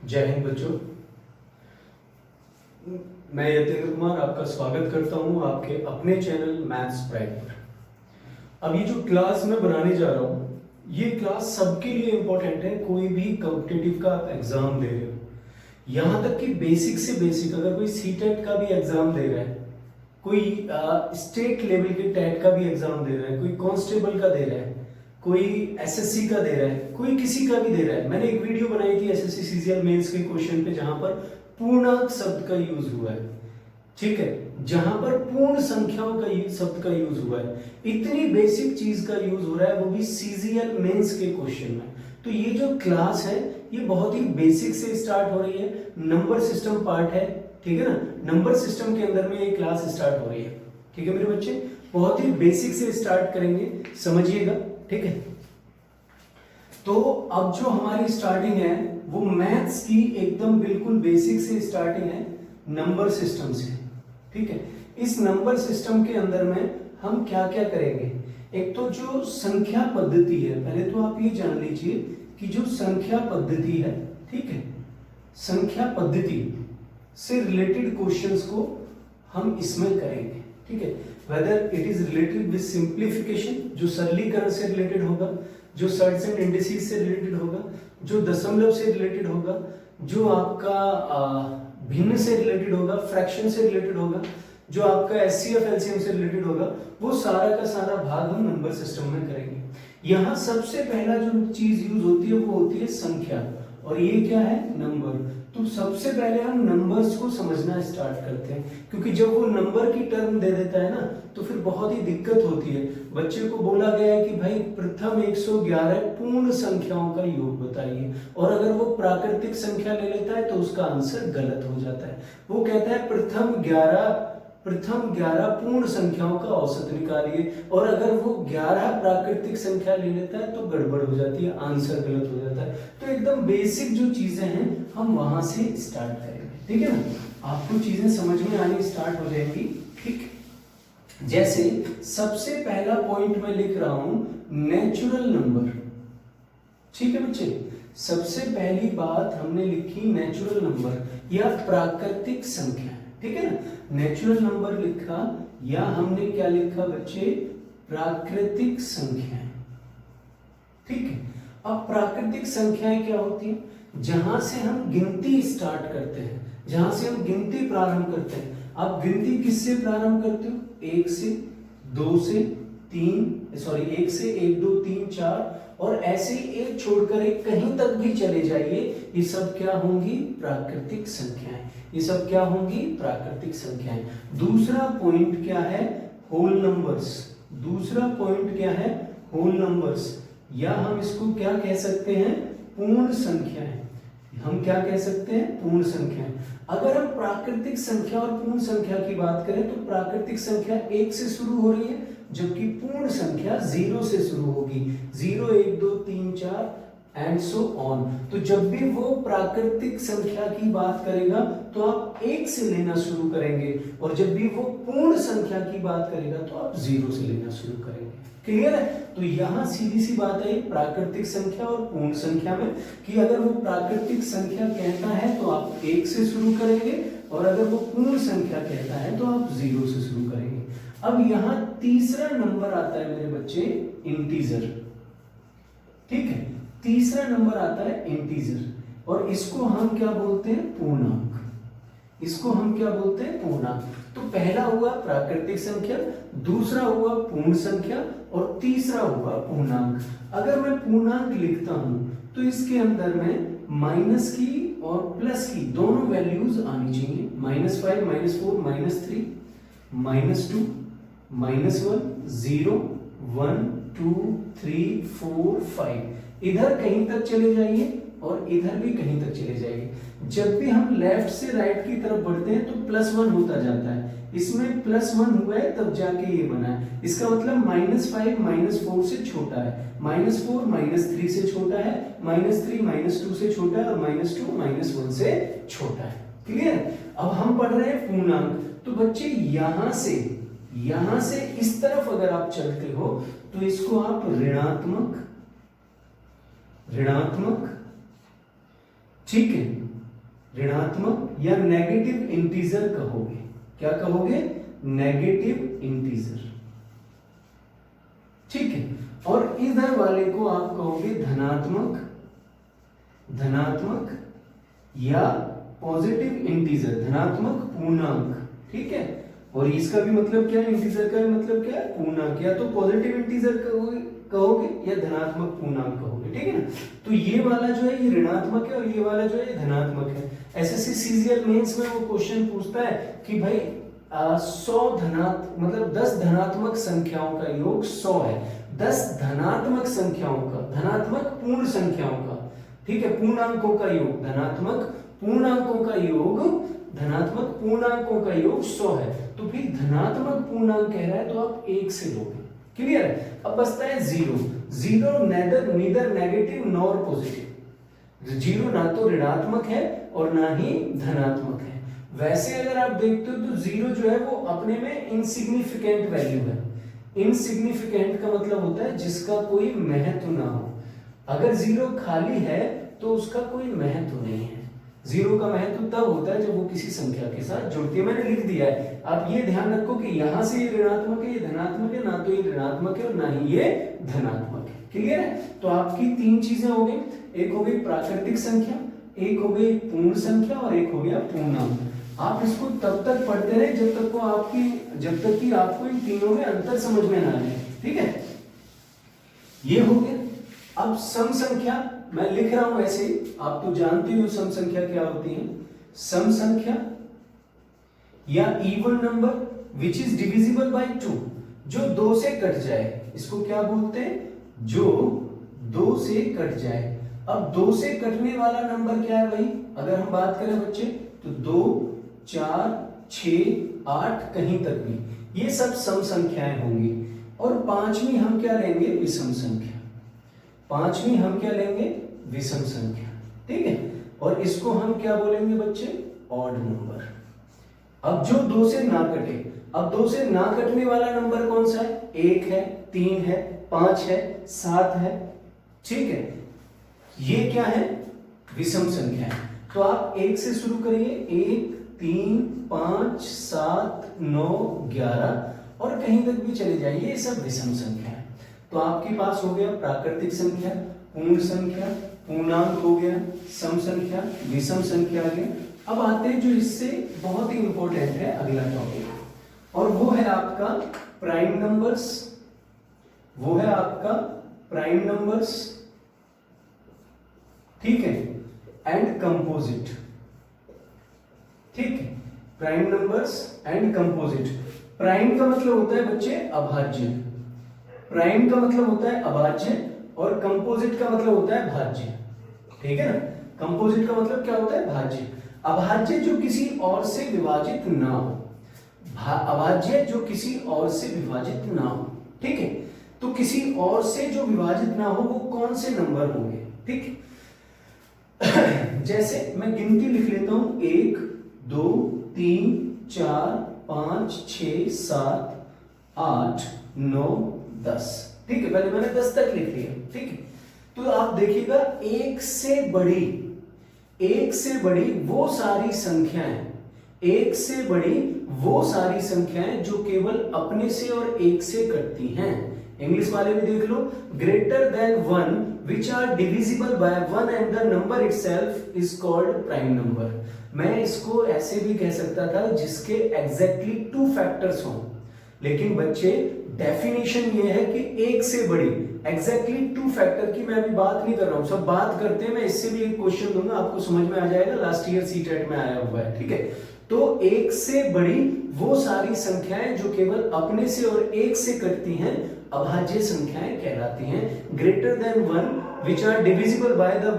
जय हिंद बच्चों। मैं यतेंद्र कुमार आपका स्वागत करता हूं आपके अपने चैनल मैथ्स प्राइड पर। अब ये जो क्लास मैं बनाने जा रहा हूं, ये क्लास सबके लिए इंपॉर्टेंट है। कोई भी कॉम्पिटिटिव का आप एग्जाम दे रहे हो, यहाँ तक कि बेसिक से बेसिक, अगर कोई सीटेट का भी एग्जाम दे रहा है, कोई स्टेट लेवल के टेट का भी एग्जाम दे रहा है, कोई कांस्टेबल का दे रहा है, कोई एसएससी का दे रहा है, कोई किसी का भी दे रहा है। मैंने एक वीडियो बनाई थी एसएससी सीजीएल मेंस के क्वेश्चन पे, जहां पर पूर्णांक शब्द का यूज हुआ है, ठीक है, जहां पर पूर्ण संख्याओं का शब्द का यूज हुआ है। इतनी बेसिक चीज का यूज हो रहा है, वो भी सीजीएल मेंस के क्वेश्चन में। तो ये जो क्लास है ये बहुत ही बेसिक से स्टार्ट हो रही है, नंबर सिस्टम पार्ट है, ठीक है ना। नंबर सिस्टम के अंदर में ये क्लास स्टार्ट हो रही है, ठीक है मेरे बच्चे। बहुत ही बेसिक से स्टार्ट करेंगे, समझिएगा, ठीक है। तो अब जो हमारी स्टार्टिंग है वो मैथ्स की एकदम बिल्कुल बेसिक से स्टार्टिंग है, नंबर सिस्टम से, ठीक है। इस नंबर सिस्टम के अंदर में हम क्या क्या करेंगे। एक तो जो संख्या पद्धति है, पहले तो आप ये जान लीजिए कि जो संख्या पद्धति है, ठीक है, संख्या पद्धति से रिलेटेड क्वेश्चंस को हम इसमें करेंगे, ठीक है। Whether it is related with simplification, जो सरलीकरण से रिलेटेड होगा, जो सर्ट्स एंड इंडिसेस से रिलेटेड होगा, जो दशमलव से रिलेटेड होगा, जो आपका भिन्न से रिलेटेड होगा, फ्रैक्शन से रिलेटेड होगा, जो आपका एचसीएफ एलसीएम से रिलेटेड होगा, वो सारा का सारा भाग हम नंबर सिस्टम में करेंगे। यहाँ सबसे पहला जो चीज यूज होती है वो होती है संख्या, और ये क्या है, नंबर। तो सबसे पहले हम नंबर्स को समझना स्टार्ट करते हैं, क्योंकि जब वो नंबर की टर्म दे देता है ना तो फिर बहुत ही दिक्कत होती है। बच्चे को बोला गया है कि भाई प्रथम 111 पूर्ण संख्याओं का योग बताइए, और अगर वो प्राकृतिक संख्या ले लेता है तो उसका आंसर गलत हो जाता है। वो कहता है प्रथम 11 पूर्ण संख्याओं का औसत निकालिए, और अगर वो 11 प्राकृतिक संख्या ले लेता है तो गड़बड़ हो जाती है, आंसर गलत हो जाता है। तो एकदम बेसिक जो चीजें हैं हम वहां से स्टार्ट करेंगे, ठीक है ना। आपको चीजें समझ में आनी स्टार्ट हो जाएंगी, ठीक। जैसे सबसे पहला पॉइंट मैं लिख रहा हूं नेचुरल नंबर, ठीक है बच्चे। सबसे पहली बात हमने लिखी नेचुरल नंबर या प्राकृतिक संख्या, ठीक है ना। नेचुरल नंबर लिखा, या हमने क्या लिखा बच्चे, प्राकृतिक संख्याएं, ठीक है। अब प्राकृतिक संख्याएं क्या होती हैं, जहां से हम गिनती स्टार्ट करते हैं, जहां से हम गिनती प्रारंभ करते हैं। आप गिनती किससे प्रारंभ करते हो, 1 से 2 से 3, सॉरी 1 से 1 2 3 4, और ऐसे ही एक छोड़कर एक कहीं तक भी चले जाइए, ये सब क्या होंगी, प्राकृतिक संख्याएं। ये सब क्या होंगी, प्राकृतिक संख्याएं। दूसरा पॉइंट क्या है, होल नंबर्स। दूसरा पॉइंट क्या है, होल नंबर्स, या हम इसको क्या कह सकते हैं, पूर्ण संख्याएं। हम क्या कह सकते हैं, पूर्ण संख्याएं। अगर हम प्राकृतिक संख्या और पूर्ण संख्या की बात करें तो प्राकृतिक संख्या 1 से शुरू हो रही है, जबकि पूर्ण संख्या 0 से शुरू होगी। 0 1 2 3 4 एंड सो ऑन। तो जब भी वो प्राकृतिक संख्या की बात करेगा तो आप 1 से लेना शुरू करेंगे, और जब भी वो पूर्ण संख्या की बात करेगा तो आप 0 से लेना शुरू करेंगे। क्लियर है। तो यहां सीधी सी बात है प्राकृतिक संख्या और पूर्ण संख्या में, कि अगर वो प्राकृतिक संख्या कहता है तो आप 1 से शुरू करेंगे, और अगर वो पूर्ण संख्या कहता है तो आप 0 से शुरू करेंगे। अब यहां तीसरा नंबर आता है मेरे बच्चे, इंटीजर, ठीक है। तीसरा नंबर आता है इंटीजर, और इसको हम क्या बोलते हैं, पूर्णांक। इसको हम क्या बोलते हैं, पूर्णांक। तो पहला हुआ प्राकृतिक संख्या, दूसरा हुआ पूर्ण संख्या, और तीसरा हुआ पूर्णांक। अगर मैं पूर्णांक लिखता हूं तो इसके अंदर में माइनस की और प्लस की दोनों वैल्यूज आनी चाहिए। -5 -4 -3 -2 -1 0 1 2 3 4 5, इधर कहीं तक चले जाइए और इधर भी कहीं तक चले जाइए। जब भी हम लेफ्ट से राइट की तरफ बढ़ते हैं तो +1 होता जाता है। इसमें +1 हुआ है तब जाके ये बना है। इसका मतलब -5 -4 से छोटा है, -4 -3 से छोटा है, -3 -2 से छोटा है, और -2 -1 से छोटा है। क्लियर। अब हम पढ़ रहे हैं पूर्णांक। तो बच्चे यहां से इस तरफ अगर आप चलते हो तो इसको आप ऋणात्मक, ठीक है, ऋणात्मक या नेगेटिव इंटीजर कहोगे। क्या कहोगे? Negative integer. ठीक है, और इधर वाले को आप कहोगे धनात्मक, धनात्मक या पॉजिटिव इंटीजर, धनात्मक पूर्णांक। ठीक है, और इसका भी मतलब क्या है? इंटीजर का भी मतलब क्या है? पूर्णांक। या तो पॉजिटिव इंटीजर कहोगे या धनात्मक पूर्णांक कहोगे। ठीक है ना? तो ये वाला जो है ये ऋणात्मक है और ये वाला जो है ये धनात्मक है। एसएससी सीजीएल मेंस में वो क्वेश्चन पूछता है कि भाई 100 मतलब 10 धनात्मक संख्याओं का योग 100 है, 10 धनात्मक संख्याओं का, धनात्मक पूर्ण संख्याओं का, ठीक है, पूर्णांकों का योग, धनात्मक पूर्णांकों का योग, धनात्मक पूर्णांकों का योग 100 है। तो फिर धनात्मक पूर्णांक कह रहा है तो आप 1 से लोगे। क्लियर है? अब बचता है 0। 0 नीदर नेगेटिव नॉर पॉजिटिव। 0 ना तो ऋणात्मक है और ना ही धनात्मक है। वैसे अगर आप देखते हो तो 0 जो है वो अपने में इनसिग्निफिकेंट वैल्यू है। इनसिग्निफिकेंट का मतलब होता है जिसका कोई महत्व ना हो। अगर 0 खाली है तो उसका कोई महत्व नहीं है। 0 का महत्व तब होता है जब वो किसी संख्या के साथ जुड़ती है। मैंने लिख दिया है, आप ये ध्यान रखो कि यहां से ये ऋणात्मक है, ये धनात्मक है, ना तो ये ऋणात्मक है और ना ही ये धनात्मक है। क्लियर है? तो आपकी 3 चीजें हो गई, एक हो गई प्राकृतिक संख्या, एक हो गई पूर्ण संख्या और एक हो गया पूर्णांक। आप इसको तब तक पढ़ते रहे जब तक कि आपको इन तीनों में अंतर समझ में ना आए। ठीक है, ये हो गया। अब सम संख्या मैं लिख रहा हूं ऐसे ही, आप तो जानते हो सम संख्या क्या होती है। सम संख्या या even number which is divisible by 2, जो 2 से कट जाए, इसको क्या बोलते हैं? जो 2 से कट जाए। अब 2 से कटने वाला नंबर क्या है भाई? अगर हम बात करें बच्चे तो 2, 4, 6, 8 कहीं तक भी ये सब सम संख्याएं होंगी। और पांचवी हम क्या लेंगे? विषम संख्या। पांचवी हम क्या लेंगे? विषम संख्या। ठीक है, और इसको हम क्या बोलेंगे बच्चे? Odd number. अब जो 2 से ना कटे, अब 2 से ना कटने वाला नंबर कौन सा है? 1 है, 3 है, 5 है, 7 है। ठीक है, ये क्या है? विषम संख्या है। तो आप 1 से शुरू करिए, 1, 3, 5, 7, 9, 11 और कहीं तक भी चले जाइए, ये सब विषम संख्या है। तो आपके पास हो गया प्राकृतिक संख्या, पूर्ण संख्या, पूर्णांक हो गया, सम संख्या, विषम संख्या आ गया। अब आते हैं जो इससे बहुत ही इंपॉर्टेंट है अगला टॉपिक, और वो है आपका प्राइम नंबर्स। वो है आपका प्राइम नंबर्स, ठीक है, एंड कंपोजिट। ठीक है, prime numbers and composite. Prime का मतलब होता है बच्चे अभाज्य, प्राइम का मतलब होता है अभाज्य, और कंपोजिट का मतलब होता है भाज्य। ठीक है ना? कंपोजिट का मतलब क्या होता है? भाज्य। अभाज्य जो किसी और से विभाजित ना हो, अभाज्य जो किसी और से विभाजित ना हो। ठीक है, तो किसी और से जो विभाजित ना हो वो कौन से नंबर होंगे? ठीक, जैसे मैं गिनती लिख लेता हूं, 1, 2, 3, 4, 5, 6, 7, 8, 9, 10। ठीक है, पहले मैंने 10 तक लिख लिया। ठीक है, तो आप देखिएगा एक से बड़ी वो सारी संख्याएं, एक से बड़ी वो सारी संख्याएं जो केवल अपने से और एक से कटती हैं। इंग्लिश वाले भी देख लो, greater than 1 which are divisible by 1 and the number itself is called prime number। मैं इसको ऐसे भी कह सकता था जिसके एग्जैक्टली 2 फैक्टर्स हों, लेकिन बच्चे डेफिनेशन ये है कि एक से बड़ी, एग्जैक्टली 2 फैक्टर की मैं अभी बात नहीं कर रहा हूं, सब बात करते हैं। मैं इससे भी एक क्वेश्चन दूंगा, आपको समझ में आ जाएगा, लास्ट ईयर सीटेट में आया हुआ है। ठीक है, तो एक से बड़ी वो सारी संख्याएं जो केवल अपने से और एक से कटती हैं अभाज्य संख्याएं कहलाती हैं। Greater than 1 which are divisible by the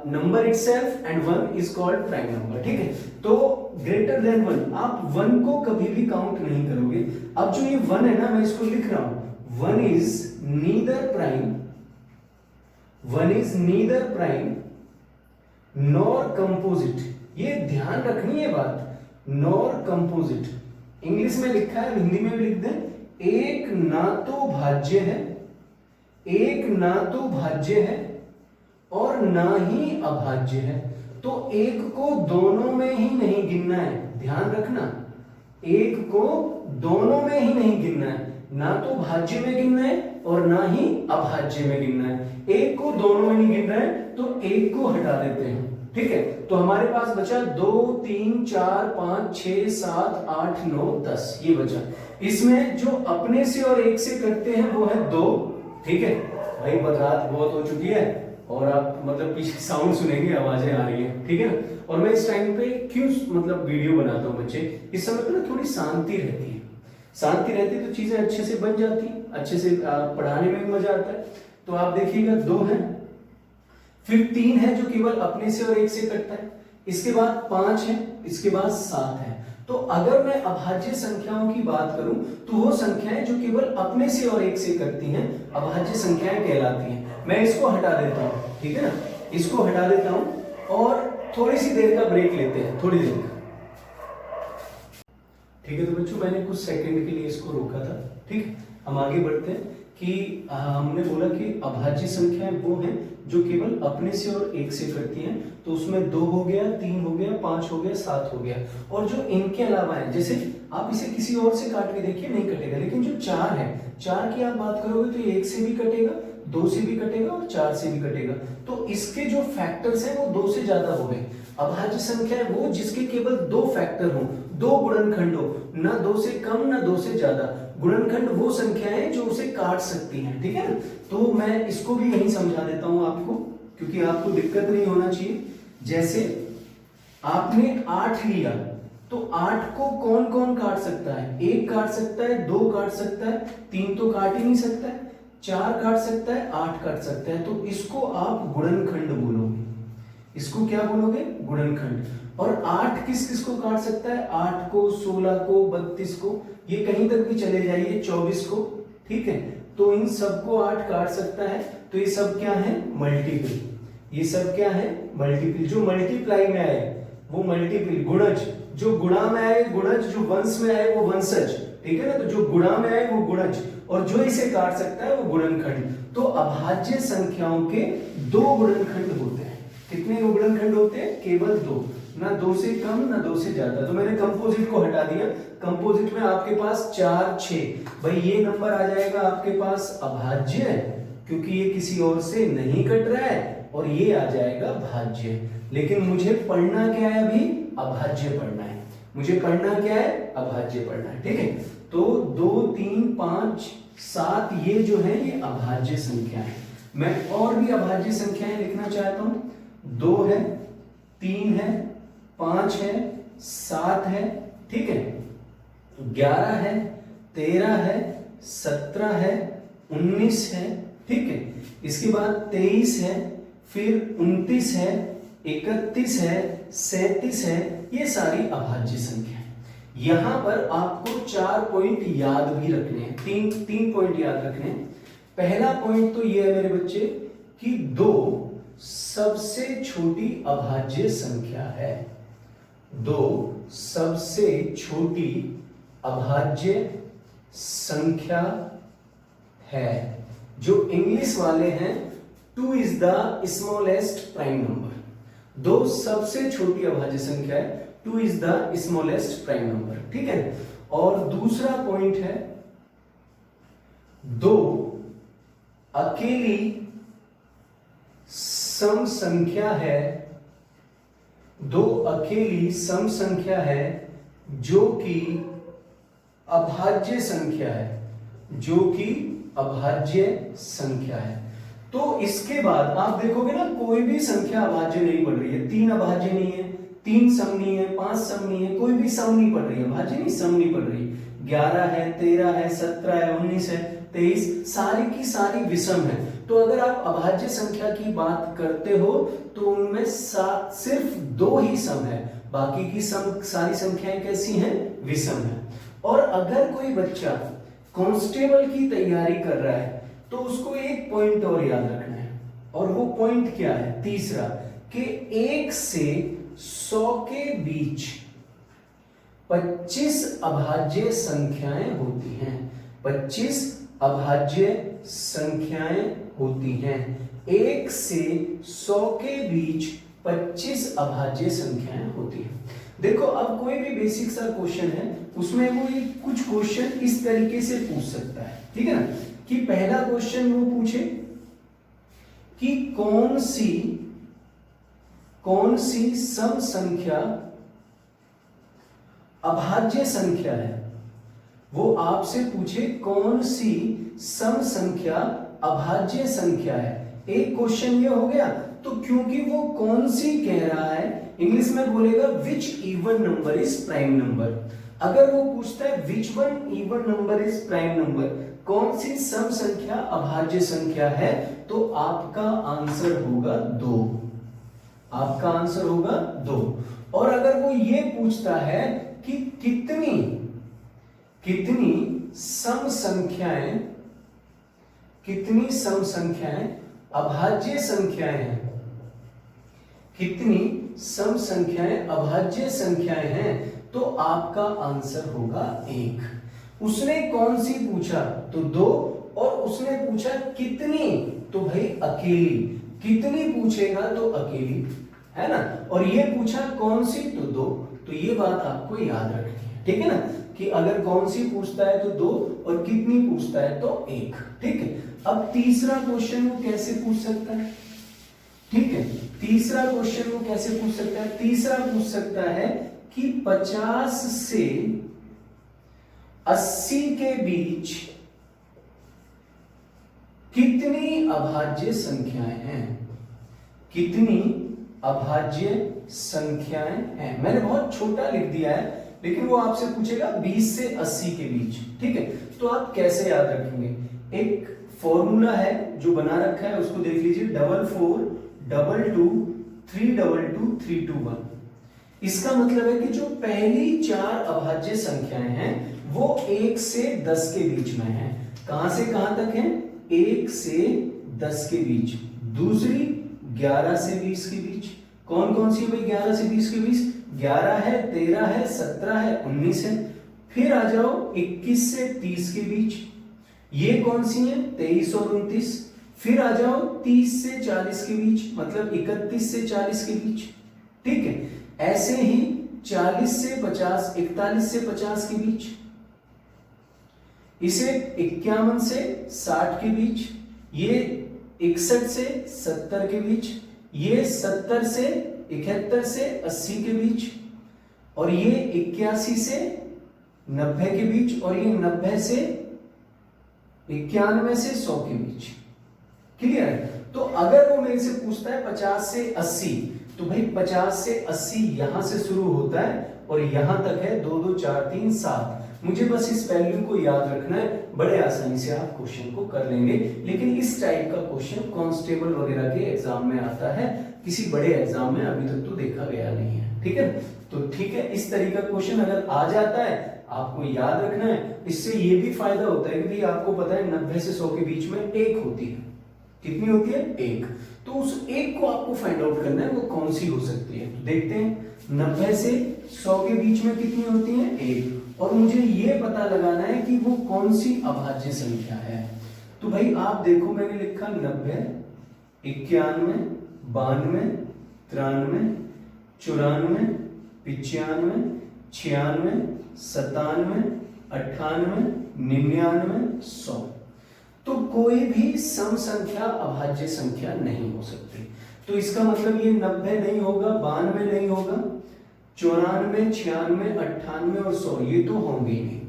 number itself and 1 is called prime number। ठीक है, तो ग्रेटर देन 1, आप 1 को कभी भी काउंट नहीं करोगे। अब जो ये 1 है ना, मैं इसको लिख रहा हूं, 1 is neither prime nor composite। ये ध्यान रखनी है बात, nor composite। इंग्लिश में लिखा है, हिंदी में भी लिख दें, एक ना तो भाज्य है, एक ना तो भाज्य है और ना ही अभाज्य है। तो एक को दोनों में ही नहीं गिनना है, ध्यान रखना, एक को दोनों में ही नहीं गिनना है, ना तो भाज्य में गिनना है और ना ही अभाज्य में गिनना है। एक को दोनों में नहीं गिन रहा है तो एक को हटा देते हैं, ठीक है। तो हमारे पास बचा 2 3 4 5 6 7 8 9 10, ये बचा। इसमें जो अपने से और एक से करते हैं वो है 2, ठीक है भाई। रात बहुत हो चुकी है और आप मतलब पीछे साउंड सुनेंगे, आवाजें आ रही है, ठीक है ना। और मैं इस टाइम पे क्यों मतलब वीडियो बनाता हूँ बच्चे, इस समय पे ना थोड़ी शांति रहती है, शांति रहती है तो चीजें अच्छे से बन जाती हैं, अच्छे से पढ़ाने में भी मजा आता है। तो आप देखिएगा 2 है, फिर 3 है जो केवल अपने से और एक से कटता है, इसके बाद 5 है, इसके बाद 7 है। तो अगर मैं अभाज्य संख्याओं की बात करूं तो वो संख्याएं जो केवल अपने से और एक से करती हैं अभाज्य संख्याएं कहलाती हैं। मैं इसको हटा देता हूं, ठीक है ना, इसको हटा देता हूं और थोड़ी सी देर का ब्रेक लेते हैं, थोड़ी देर का, ठीक है। तो बच्चों मैंने कुछ सेकंड के लिए इसको रोका था, ठीक। हम आगे बढ़ते हैं कि हमने बोला कि अभाज्य संख्याएं वो हैं जो केवल अपने से और एक से करती हैं, तो उसमें 2 हो गया, 3 हो गया, 5 हो गया, 7 हो गया। और जो इनके अलावा है, जैसे आप इसे किसी और से काट के देखिए नहीं कटेगा, लेकिन जो 4 है, 4 की आप बात करोगे तो 1 से भी कटेगा, 2 से भी कटेगा और 4 से भी कटेगा। तो इसके जो फैक्टर्स हैं वो 2 से ज्यादा हो गए। अभाज्य संख्या है वो जिसके केवल 2 फैक्टर हो, 2 गुणनखंड हो, ना 2 से कम ना 2 से ज्यादा। गुणनखंड वो संख्याएं जो उसे काट सकती हैं, ठीक है ना। तो मैं इसको भी यही समझा देता हूं आपको, क्योंकि आपको दिक्कत नहीं होना चाहिए। जैसे आपने 8 लिया तो 8 को कौन कौन काट सकता है? 1 काट सकता है, 2 काट सकता है, 3 तो काट ही नहीं सकता है, 4 काट सकता है, 8 काट सकता है। तो इसको आप गुणनखंड बोलोगे, इसको क्या बोलोगे? गुणनखंड। और 8 किस किस को काट सकता है? 8 को, 16 को, 32 को, ये कहीं तक भी चले जाइए, 24 को, ठीक है। तो इन सबको 8 काट सकता है। तो ये सब क्या है? मल्टीपल। ये सब क्या है? मल्टीपल। जो मल्टीप्लाई में आए वो मल्टीपल, गुणज। जो गुणा में आए गुणज, जो वंश में आए वो वंशज, ठीक है ना। तो जो गुणा में आए वो गुणज, और जो इसे काट सकता है वो गुणनखंड। तो अभाज्य संख्याओं के 2 गुणनखंड होते हैं। कितने गुणनखंड होते हैं? केवल 2, ना 2 से कम ना 2 से ज्यादा। तो मैंने कंपोजिट को हटा दिया। कंपोजिट में आपके पास 4 6, भाई ये नंबर आ जाएगा आपके पास अभाज्य, क्योंकि ये किसी और से नहीं कट रहा है, और ये आ जाएगा भाज्य। लेकिन मुझे पढ़ना क्या है? अभी अभाज्य पढ़ना है। मुझे पढ़ना क्या है? अभाज्य पढ़ना है, ठीक है। तो 2 3 5 7 ये जो है ये अभाज्य संख्या है। मैं और भी अभाज्य संख्याएं लिखना चाहता हूं। 2 है, 3 है, 5 है, 7 है, ठीक है, 11 है, 13 है, 17 है, 19 है, ठीक है। इसके बाद 23 है, फिर 29 है, 31 है, 37 है। ये सारी अभाज्य संख्या है। यहां पर आपको 4 पॉइंट याद भी रखने हैं, तीन पॉइंट याद रखने हैं। पहला पॉइंट तो ये है मेरे बच्चे कि 2 सबसे छोटी अभाज्य संख्या है। 2 सबसे छोटी अभाज्य संख्या है। जो इंग्लिश वाले हैं 2 is the smallest prime number. 2 सबसे छोटी अभाज्य संख्या है, 2 is the smallest prime number, ठीक है। और दूसरा पॉइंट है 2 अकेली सम संख्या है। 2 अकेली सम संख्या है जो कि अभाज्य संख्या है, जो कि अभाज्य संख्या है। तो इसके बाद आप देखोगे ना कोई भी संख्या अभाज्य नहीं पढ़ रही है। 3 अभाज्य नहीं है, 3 सम नहीं है, 5 सम नहीं है, कोई भी सम नहीं पढ़ रही है, अभाज्य नहीं, सम नहीं पढ़ रही। 11 है, 13 है, 17 है, 19 है, 23, सारी की सारी विषम है। तो अगर आप अभाज्य संख्या की बात करते हो तो उनमें सिर्फ 2 ही सम है, बाकी की सारी संख्याएं कैसी हैं? विषम है। और अगर कोई बच्चा कांस्टेबल की तैयारी कर रहा है तो उसको एक पॉइंट और याद रखना है, और वो पॉइंट क्या है? तीसरा, कि 1 से 100 के बीच 25 अभाज्य संख्याएं होती हैं। 25 अभाज्य संख्याएं होती हैं। 1 से 100 के बीच 25 अभाज्य संख्याएं होती हैं। देखो अब कोई भी बेसिक सा क्वेश्चन है उसमें वो ये कुछ क्वेश्चन इस तरीके से पूछ सकता है, ठीक है ना, कि पहला क्वेश्चन वो पूछे कि कौन सी सम संख्या अभाज्य संख्या है। वो आपसे पूछे कौन सी सम संख्या अभाज्य संख्या है। एक क्वेश्चन ये हो गया। तो क्योंकि वो कौन सी कह रहा है, इंग्लिश में बोलेगा which even number is prime number. अगर वो पूछता है which one even number is prime number, कौन सी सम संख्या अभाज्य संख्या है, तो आपका आंसर होगा 2। आपका आंसर होगा 2। और अगर वो ये पूछता है कि कितनी सम संख्याएं अभाज्य संख्याएं हैं, कितनी सम संख्याएं अभाज्य संख्याएं हैं, तो आपका आंसर होगा 1। उसने कौन सी पूछा तो 2, और उसने पूछा कितनी तो भाई अकेली। कितनी पूछेगा तो अकेली, है ना, और ये पूछा कौन सी तो 2। तो ये बात आपको याद रखनी है, ठीक है ना, कि अगर कौन सी पूछता है तो 2 और कितनी पूछता है तो 1, ठीक है। अब तीसरा क्वेश्चन वो कैसे पूछ सकता है, ठीक है, तीसरा क्वेश्चन वो कैसे पूछ सकता है, तीसरा पूछ सकता है कि 50 से 80 के बीच कितनी अभाज्य संख्याएं हैं, कितनी अभाज्य संख्याएं हैं। मैंने बहुत छोटा लिख दिया है, लेकिन वो आपसे पूछेगा 20 से 80 के बीच, ठीक है। तो आप कैसे याद रखेंगे, एक फॉर्मूला है जो बना रखा है, उसको देख लीजिए, 4422232231। इसका मतलब है कि जो पहली 4 अभाज्य संख्याएं हैं वो 1 से 10 के बीच में है। कहां से कहां तक है, 1 से 10 के बीच। दूसरी 11 से 20 के बीच। कौन कौन सी भाई 11 से 20 के बीच, 11 है, 13 है, 17 है, 19 है। फिर आ जाओ 21 से 30 के बीच, ये कौन सी है, 23 और 29। फिर आ जाओ 30 से 40 के बीच, मतलब 31 से 40 के बीच, ठीक है। ऐसे ही 40 से 50, 41 से 50 के बीच, इसे 51 से 60 के बीच, ये 61 से 70 के बीच, ये 70 से 71 से 80 के बीच, और ये 81 से 90 के बीच, और ये 90 से 91 से 100 के बीच। क्लियर है। तो अगर वो मेरे से पूछता है 50 से 80, तो भाई 50 से 80 यहां से शुरू होता है और यहां तक है 2 2 4 3 7। मुझे बस इस वैल्यू को याद रखना है, बड़े आसानी से आप क्वेश्चन को कर लेंगे। लेकिन इस टाइप का क्वेश्चन कांस्टेबल वगैरह के एग्जाम में आता है, किसी बड़े एग्जाम में अभी तक तो देखा गया नहीं है, ठीक है। तो ठीक है, इस तरीके का क्वेश्चन अगर आ जाता है आपको याद रखना है। इससे ये भी फायदा होता है कि आपको पता है 90 से 100 के बीच में 1 होती है। कितनी होती है, 1। तो उस 1 को आपको फाइंड आउट करना है, वो कौन सी हो सकती है। तो देखते हैं 90 से 100 के बीच में कितनी होती है, 1। और मुझे ये पता लगाना है कि वो कौन सी अभाज्य संख्या है। तो भाई आप देखो, मैंने लिखा 90, 91, 92, 93, 94, 95, 96, 97, 98, 99, 100। तो कोई भी सम संख्या अभाज्य संख्या नहीं हो सकती। तो इसका मतलब ये 90 नहीं होगा, 92 नहीं होगा, 94, 96, 98 और 100 ये तो होंगे ही नहीं,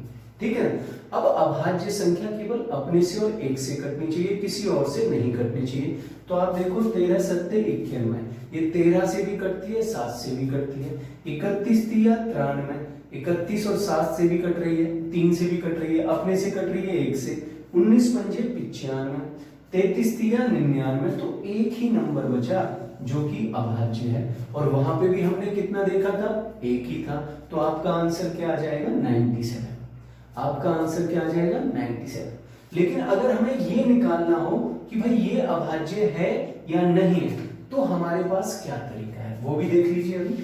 ठीक है। अब अभाज्य संख्या केवल अपने से और 1 से कटनी चाहिए, किसी और से नहीं कटनी चाहिए। तो आप देखो 13 सत्ते 91, ये 13 से भी कटती है, 7 से भी कटती है। 31 तिया 93, 31 और 7 से भी कट रही है, 3 से भी कट रही है, अपने से कट रही है 1 से। 19 पंजे 95, 33 तिया 99, तो एक ही नंबर बचा जो कि अभाज्य है। और वहां पे भी हमने कितना देखा था, 1 ही था। तो आपका आंसर क्या आ जाएगा, 97। आपका आंसर क्या आ जाएगा, 97। लेकिन अगर हमें ये निकालना हो कि भाई ये अभाज्य है या नहीं है, तो हमारे पास क्या तरीका है वो भी देख लीजिए अभी।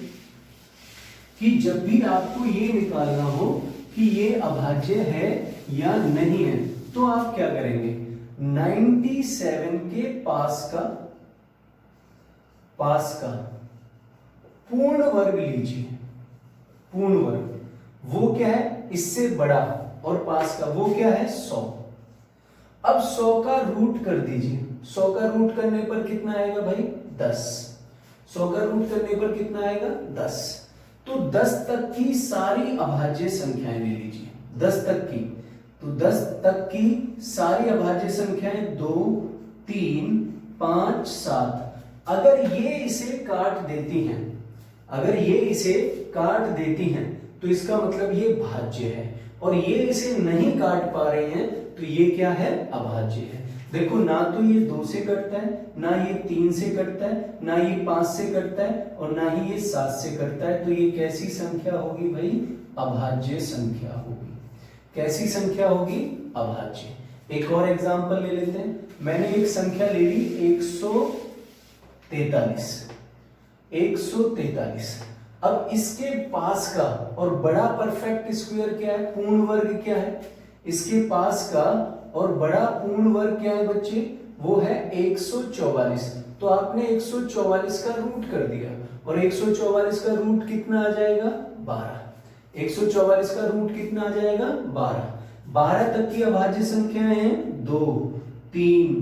कि जब भी आपको ये निकालना हो कि ये अभाज्य है या नहीं है, तो आप क्या करेंगे, 97 के पास का पूर्ण वर्ग लीजिए, पूर्ण वर्ग वो क्या है, इससे बड़ा और पास का वो क्या है 100। अब 100 का रूट कर दीजिए, 100 का रूट करने पर कितना आएगा भाई 10। 100 का रूट करने पर कितना आएगा 10। तो 10 तक की सारी अभाज्य संख्याएं ले लीजिए, 10 तक की, तो 10 तक की सारी अभाज्य संख्याएं 2 3 5 7। अगर ये इसे काट देती हैं, अगर ये इसे काट देती हैं तो इसका मतलब ये भाज्य है, और ये इसे नहीं काट पा रहे हैं तो ये क्या है अभाज्य है। देखो ना तो ये 2 से कटता है, ना ये 3 से कटता है, ना ये 5 से कटता है, और ना ही ये 7 से कटता है। तो ये कैसी संख्या होगी भाई, अभाज्य संख्या होगी। कैसी संख्या होगी, अभाज्य। एक और एग्जांपल ले लेते हैं। मैंने एक संख्या ले ली 143। अब इसके पास का और बड़ा परफेक्ट स्क्वायर क्या है, पूर्ण वर्ग क्या है, इसके पास का और बड़ा पूर्ण वर्ग क्या है बच्चे, वो है 144। तो आपने 144 का रूट कर दिया, और 144 का रूट कितना आ जाएगा 12। 144 का रूट कितना आ जाएगा 12। 12 तक की अभाज्य संख्याएं हैं 2 3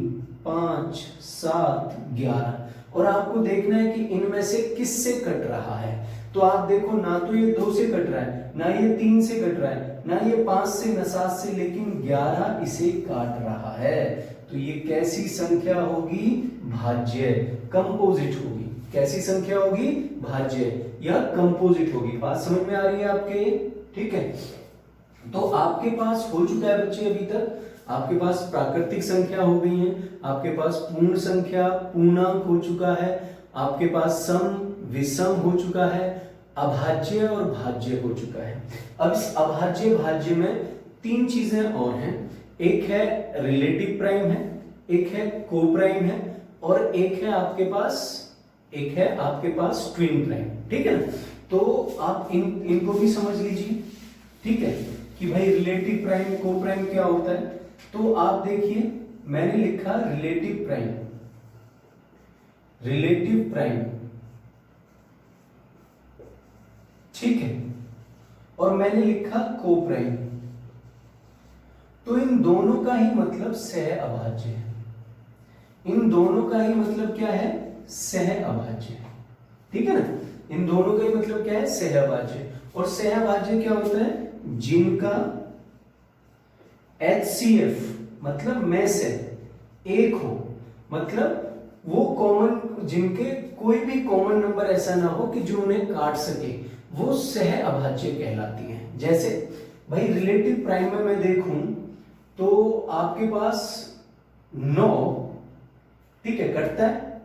5 7 11, और आपको देखना है कि इनमें से किससे कट रहा है। तो आप देखो ना तो ये 2 से कट रहा है, ना ये 3 से कट रहा है, ना ये 5 से, ना 7 से, लेकिन 11 इसे काट रहा है। तो ये कैसी संख्या होगी, भाज्य, कंपोजिट होगी। कैसी संख्या होगी, भाज्य या कंपोजिट होगी। बात समझ में आ रही है आपके, ठीक है। तो आपके पास हो चुका है बच्चे, अभी तक आपके पास प्राकृतिक संख्या हो गई है, आपके पास पूर्ण संख्या, पूर्णांक हो चुका है, आपके पास सम विषम हो चुका है, अभाज्य और भाज्य हो चुका है। अब इस अभाज्य भाज्य में 3 चीजें और हैं। एक है रिलेटिव प्राइम है, एक है को प्राइम है, और एक है आपके पास ट्विन प्राइम, ठीक है ना। तो आप इनको भी समझ लीजिए, ठीक है, कि भाई रिलेटिव प्राइम को प्राइम क्या होता है। तो आप देखिए मैंने लिखा रिलेटिव प्राइम, ठीक है, और मैंने लिखा को प्राइम। तो इन दोनों का ही मतलब सह अभाज्य है। इन दोनों का ही मतलब क्या है, सह अभाज्य, ठीक है ना। इन दोनों का ही मतलब क्या है, सह अभाज्य। और सह अभाज्य क्या होता है, जिनका HCF मतलब में से एक हो, मतलब वो कॉमन, जिनके कोई भी कॉमन नंबर ऐसा ना हो कि जो उन्हें काट सके, वो सह अभाज्य कहलाती हैं। जैसे भाई रिलेटिव प्राइम में मैं देखूं तो आपके पास 9, ठीक है, कटता है,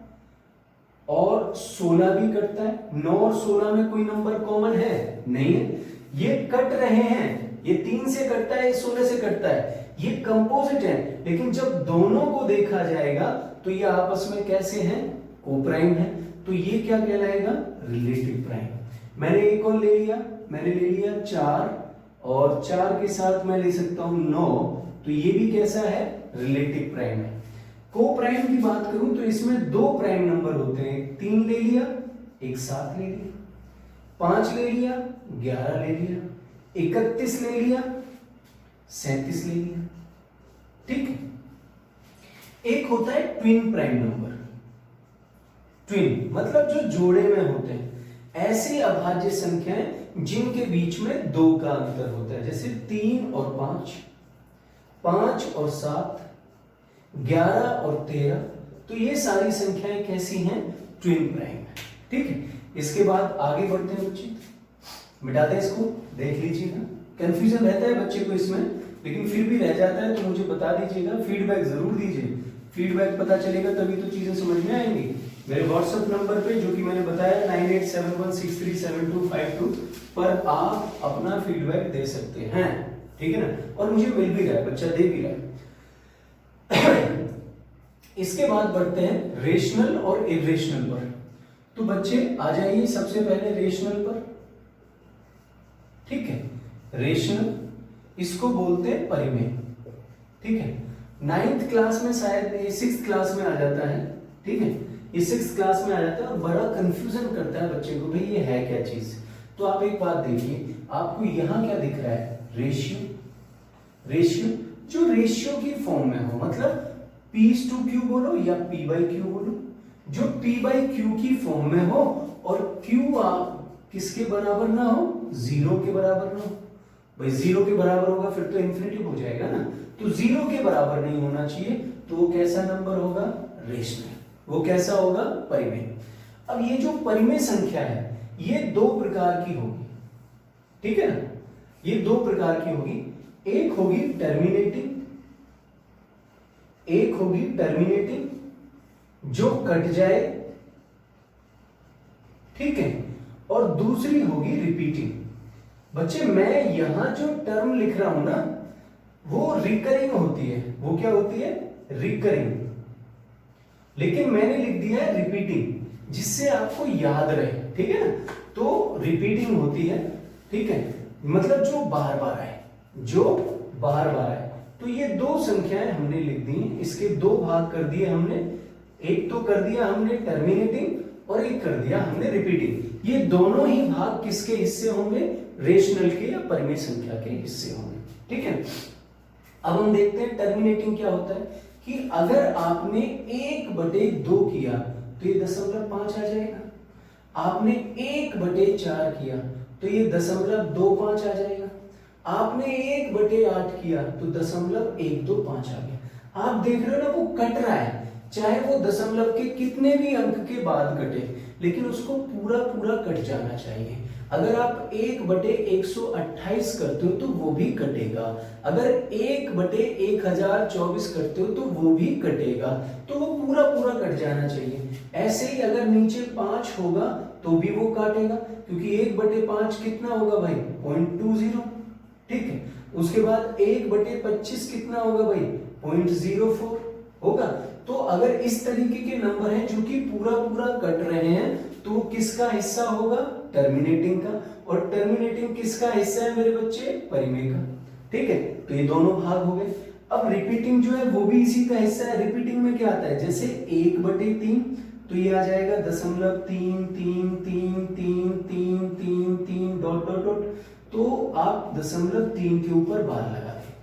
और 16 भी कटता है। 9 और 16 में कोई नंबर कॉमन है नहीं है, ये कट रहे हैं, ये 3 से कटता है, ये 16 से कटता है, ये कंपोजिट है। लेकिन जब दोनों को देखा जाएगा तो ये आपस में कैसे हैं, को प्राइम है। तो ये क्या कहलाएगा, रिलेटिव प्राइम। मैंने एक और ले लिया, मैंने ले लिया 4, और 4 के साथ मैं ले सकता हूं 9, तो ये भी कैसा है, रिलेटिव प्राइम है। को प्राइम की बात करूं तो इसमें 2 प्राइम नंबर होते हैं, 3 ले लिया, एक 7 ले लिया, 5 ले लिया, 11 ले लिया, 31 ले लिया, 37 ले लिया, ठीक है। एक होता है ट्विन प्राइम नंबर। ट्विन मतलब जो जोड़े में होते हैं, ऐसी अभाज्य संख्याएं जिनके बीच में 2 का अंतर होता है, जैसे 3 और 5, 5 और 7, 11 और 13। तो ये सारी संख्याएं कैसी हैं, ट्विन प्राइम है, ठीक है। इसके बाद आगे बढ़ते हैं बच्चे, मिटाते हैं इसको, देख लीजिएगा। कंफ्यूजन रहता है बच्चे को इसमें, लेकिन फिर भी रह जाता है तो मुझे बता दीजिएगा, फीडबैक जरूर दीजिए। फीडबैक पता चलेगा तभी तो चीजें समझ में आएंगी। मेरे व्हाट्सएप नंबर पे जो कि मैंने बताया 9871637252 पर आप अपना फीडबैक दे सकते हैं, ठीक है ना, और मुझे मिल भी रहा है, बच्चा दे भी रहा है। इसके बाद बढ़ते हैं रेशनल और इरेशनल पर। तो बच्चे आ जाइए सबसे पहले रेशनल पर, ठीक है। रेशनल इसको बोलते हैं परिमेय, ठीक है। 9th क्लास में शायद 6th क्लास में आ जाता है, ठीक है। ये 6th क्लास में आ जाता है और बड़ा कंफ्यूजन करता है बच्चे को, भाई ये है क्या चीज। तो आप एक बात देखिए, आपको यहाँ क्या दिख रहा है, रेशियो। रेशियो जो रेशियो की फॉर्म में हो, मतलब P/Q बोलो या P/Q बोलो, जो P/Q की फॉर्म में हो और Q आप किसके बराबर ना हो, 0 के बराबर ना हो। भाई 0 के बराबर होगा फिर तो इंफिनिटिव हो जाएगा ना, तो 0 के बराबर नहीं होना चाहिए, तो वो कैसा नंबर होगा, रेशनल। वो कैसा होगा, परिमेय। अब ये जो परिमेय संख्या है ये दो प्रकार की होगी, ठीक है ना, ये दो प्रकार की होगी। एक होगी टर्मिनेटिंग, एक होगी टर्मिनेटिंग जो कट जाए, ठीक है, और दूसरी होगी रिपीटिंग। बच्चे मैं यहां जो टर्म लिख रहा हूं ना वो रिकरिंग होती है, वो क्या होती है, रिकरिंग, लेकिन मैंने लिख दिया है रिपीटिंग, जिससे आपको याद रहे, ठीक है ना। तो रिपीटिंग होती है, ठीक है, मतलब जो बार बार आए, जो बार बार आए। तो ये दो संख्याएं हमने लिख दी, इसके दो भाग कर दिए हमने, एक तो कर दिया हमने टर्मिनेटिंग और एक कर दिया हमने रिपीटिंग। ये दोनों ही भाग किसके हिस्से होंगे, रेशनल के या परिमेय संख्या के हिस्से होंगे, ठीक है। अब हम देखते हैं टर्मिनेटिंग क्या होता है, कि अगर आपने 1/2 किया तो ये 0.5 आ जाएगा, आपने 1/4 किया तो ये 0.25 आ जाएगा, आपने 1/8 किया तो 0.125 आ गया। आप देख रहे हो ना वो कट रहा है, चाहे वो दशमलव के कितने भी अंक के बाद कटे, लेकिन उसको पूरा पूरा कट जाना चाहिए। अगर आप 1/128 करते हो तो वो भी कटेगा, अगर 1/1024 करते हो तो वो भी कटेगा, तो वो पूरा पूरा कट जाना चाहिए। ऐसे ही अगर नीचे 5 होगा तो भी वो काटेगा, क्योंकि 1/5 कितना होगा भाई, 0.20, ठीक है। उसके बाद 1/25 कितना होगा भाई, 0.04 होगा। तो अगर इस तरीके के नंबर हैं जो कि पूरा पूरा कट रहे हैं तो किसका हिस्सा होगा, टर्मिनेटिंग का, और टर्मिनेटिंग किसका हिस्सा है मेरे बच्चे, परिमेय का, ठीक है। तो ये दोनों भाग हो गए। अब रिपीटिंग जो है वो भी इसी का हिस्सा है। रिपीटिंग में क्या आता है, जैसे 1/3 तो ये आ जाएगा 0.3333333 डॉट डॉट डॉट, तो आप 0.3 के ऊपर बार लगा दें,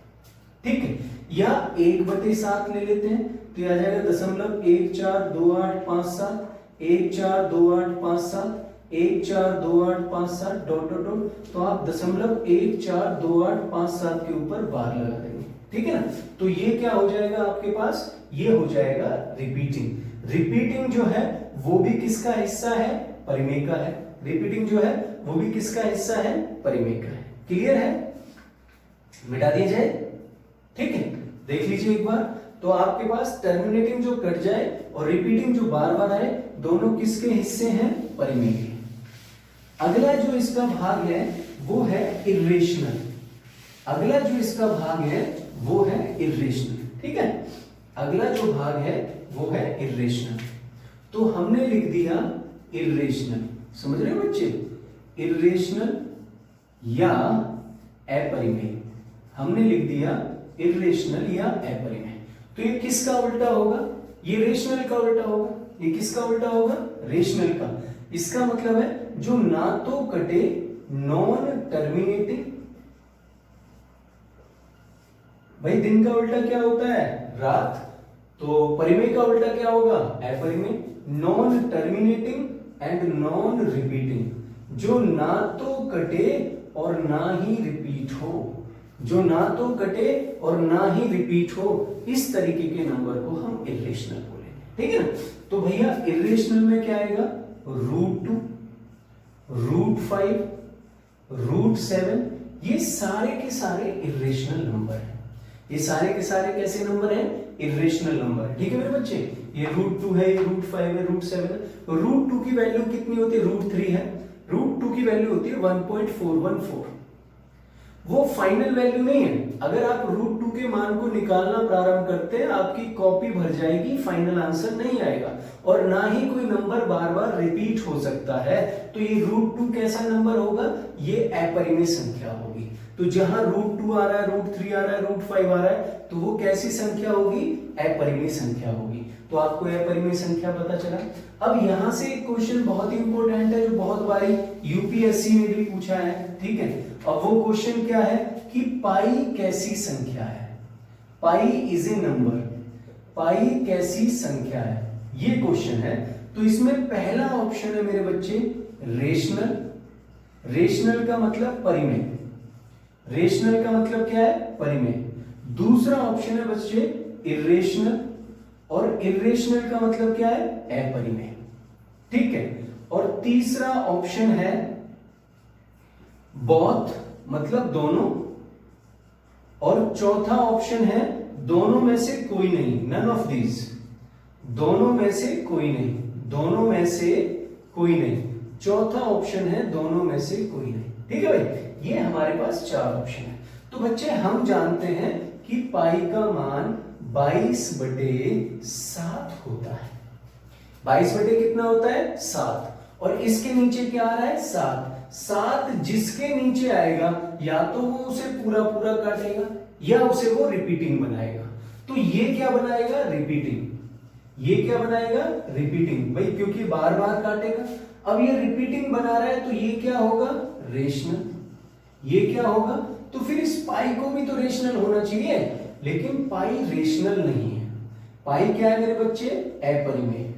ठीक है। या 1/7 ले लेते हैं तो ये आ जाएगा 0.142857, 142857, 142857 डॉट डॉट डॉट, तो आप 0.142857 के ऊपर बार लगा देंगे, ठीक है ना। तो ये क्या हो जाएगा आपके पास, ये हो जाएगा रिपीटिंग। रिपीटिंग जो है वो भी किसका हिस्सा है, परिमेय का है। रिपीटिंग जो है वो भी किसका हिस्सा है, परिमेय का है। क्लियर है, मिटा दिया जाए, ठीक है। देख लीजिए एक बार, तो आपके पास टर्मिनेटिंग जो कट जाए और रिपीटिंग जो बार बार आए, दोनों किसके हिस्से हैं, परिमेय के। अगला जो इसका भाग है वो है इर्रेशनल। अगला जो इसका भाग है वो है इर्रेशनल, ठीक है। अगला जो भाग है वो है इर्रेशनल। तो हमने लिख दिया इर्रेशनल, समझ रहे हो बच्चे, इर्रेशनल या अपरिमेय। हमने लिख दिया इर्रेशनल या अपरिमेय। तो ये किसका उल्टा होगा, ये रेशनल का उल्टा होगा। ये किसका उल्टा होगा, रेशनल का। इसका मतलब है जो ना तो कटे, नॉन टर्मिनेटिंग। भाई दिन का उल्टा क्या होता है, रात, तो परिमेय का उल्टा क्या होगा, अपरिमेय। Non terminating and non repeating, जो ना तो कटे और ना ही रिपीट हो, जो ना तो कटे और ना ही रिपीट हो, इस तरीके के नंबर को हम इर्रेशनल बोलेंगे, ठीक है ना। तो भैया इर्रेशनल में क्या आएगा, √2, √5, √7, ये सारे के सारे इर्रेशनल नंबर हैं। ये सारे के सारे कैसे नंबर हैं, इर्रेशनल नंबर, ठीक है मेरे बच्चे। ये √2 है, ये √5 है, √7 है। √2 की वैल्यू कितनी होती है, √3 है, √2 की वैल्यू होती है 1.414। वो फाइनल वैल्यू नहीं है। अगर आप √2 के मान को निकालना प्रारंभ करते हैं, आपकी कॉपी भर जाएगी, फाइनल आंसर नहीं आएगा, और ना ही कोई नंबर बार बार रिपीट हो सकता है। तो ये √2 कैसा नंबर होगा, ये अपरिमेय संख्या होगी। तो जहां √2 आ रहा है, √3 आ रहा है, √5 आ रहा है, तो वो कैसी संख्या होगी? अपरिमेय संख्या होगी। तो आपको अपरिमेय संख्या पता चला। अब यहां से एक क्वेश्चन बहुत ही इंपॉर्टेंट है जो बहुत बारी यूपीएससी में भी पूछा है, ठीक है। अब वो क्वेश्चन क्या है कि पाई कैसी संख्या है? पाई इज ए नंबर, पाई कैसी संख्या है, ये क्वेश्चन है। तो इसमें पहला ऑप्शन है मेरे बच्चे रेशनल। रेशनल का मतलब परिमेय, रेशनल का मतलब क्या है? परिमेय। दूसरा ऑप्शन है बच्चे इरेशनल, और इरेशनल का मतलब क्या है? अपरिमेय, ठीक है। और तीसरा ऑप्शन है बोथ, मतलब दोनों, और चौथा ऑप्शन है दोनों में से कोई नहीं, नन ऑफ दीज, दोनों में से कोई नहीं, दोनों में से कोई नहीं। चौथा ऑप्शन है दोनों में से कोई नहीं, ठीक है भाई। ये हमारे पास 4 ऑप्शन है। तो बच्चे हम जानते हैं कि पाई का मान 22/7 होता है। 22 बटे कितना होता है? 7। और इसके नीचे क्या आ रहा है? 7 जिसके नीचे आएगा या तो वो उसे पूरा पूरा काटेगा या उसे वो रिपीटिंग बनाएगा। तो ये क्या बनाएगा? रिपीटिंग। ये क्या बनाएगा? रिपीटिंग भाई, क्योंकि बार बार काटेगा। अब ये रिपीटिंग बना रहा है तो ये क्या होगा? रेशनल। ये क्या होगा? तो फिर इस पाई को भी तो रेशनल होना चाहिए, लेकिन पाई रेशनल नहीं है। पाई क्या है मेरे बच्चे? अपरिमेय,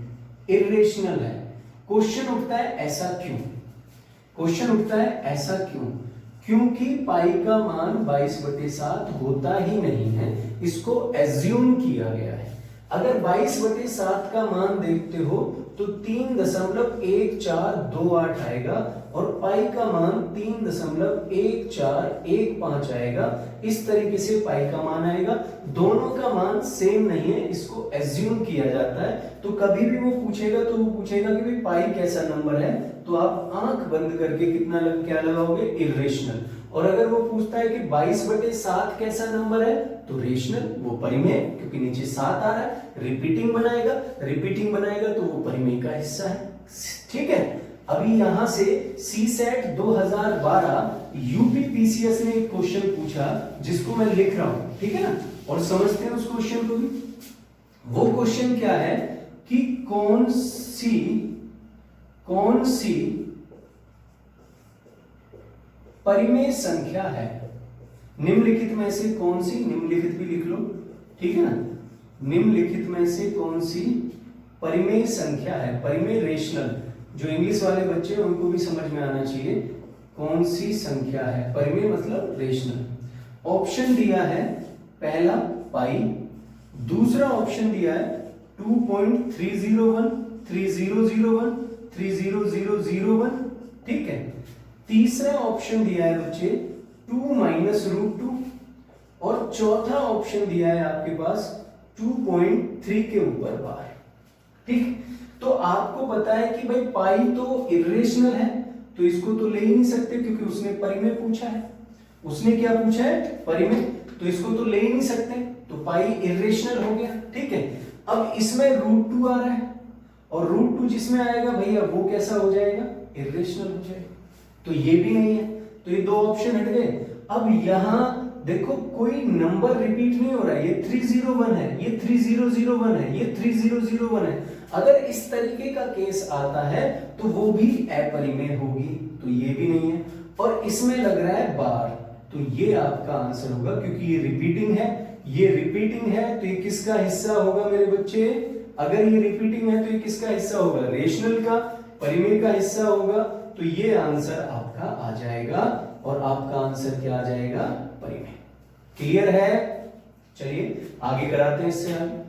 इरेशनल है। क्वेश्चन उठता है ऐसा क्यों? क्वेश्चन उठता है ऐसा क्यों? क्योंकि पाई का मान 22/7 होता ही नहीं है, इसको एज्यूम किया गया है। अगर 22/7 का मान देखते हो तो 3.1428 आएगा, और पाई का मान 3.1415 आएगा। इस तरीके से पाई का मान आएगा। दोनों का मान सेम नहीं है, इसको एज्यूम किया जाता है। तो कभी भी वो पूछेगा तो वो पूछेगा कि भाई पाई कैसा नंबर है, तो आप आंख बंद करके क्या लगाओगे? इरेशनल। और अगर वो पूछता है कि 22/7 कैसा नंबर है, तो रेशनल, वो परिमेय, क्योंकि नीचे 7 आ रहा है। रिपीटिंग बनाएगा, रिपीटिंग बनाएगा तो वो परिमेय का हिस्सा है, ठीक है। अभी यहां से सीसेट 2012 यूपीपीसीएस ने एक क्वेश्चन पूछा जिसको मैं लिख रहा हूं, ठीक है ना, और समझते हैं उस क्वेश्चन को भी। वो क्वेश्चन क्या है कि कौन सी परिमेय संख्या है, निम्नलिखित में से कौन सी, निम्नलिखित भी लिख लो, ठीक है ना, निम्नलिखित में से कौन सी परिमेय संख्या है? परिमेय रेशनल, जो इंग्लिश वाले बच्चे हैं उनको भी समझ में आना चाहिए। कौन सी संख्या है? परिमेय मतलब रेशनल। ऑप्शन दिया है पहला पाई, दूसरा ऑप्शन दिया है 2.301, 3001, 30001, ठीक है। तीसरा ऑप्शन दिया है बच्चे 2 - √2, और चौथा ऑप्शन दिया है आपके पास 2.3 के ऊपर बार, ठीक। तो आपको पता है कि भाई पाई तो इरेशनल है, तो इसको तो ले ही नहीं सकते क्योंकि उसने परिमेय पूछा है। उसने क्या पूछा है? परिमेय, तो इसको तो ले ही नहीं सकते, तो पाई इरेशनल हो गया, ठीक है। अब इसमें √2 आ रहा है, और √2 जिसमें आएगा भैया वो कैसा हो जाएगा? इरेशनल हो जाएगा। तो ये भी नहीं है, तो ये 2 ऑप्शन हट गए। अब यहां देखो कोई नंबर रिपीट नहीं हो रहा है, ये 301 है, ये 3001 है, ये 3001 है। अगर इस तरीके का केस आता है तो वो भी अपरिमेय होगी, तो ये भी नहीं है। और इसमें लग रहा है बार, तो ये आपका आंसर होगा, क्योंकि ये रिपीटिंग है, ये रिपीटिंग है, तो ये किसका हिस्सा होगा मेरे बच्चे? अगर ये रिपीटिंग है तो ये किसका हिस्सा होगा? रेशनल का, परिमेय का हिस्सा होगा। तो ये आंसर आपका आ जाएगा, और आपका आंसर क्या आ जाएगा? परिमेय। क्लियर है? चलिए आगे कराते हैं इससे आगे।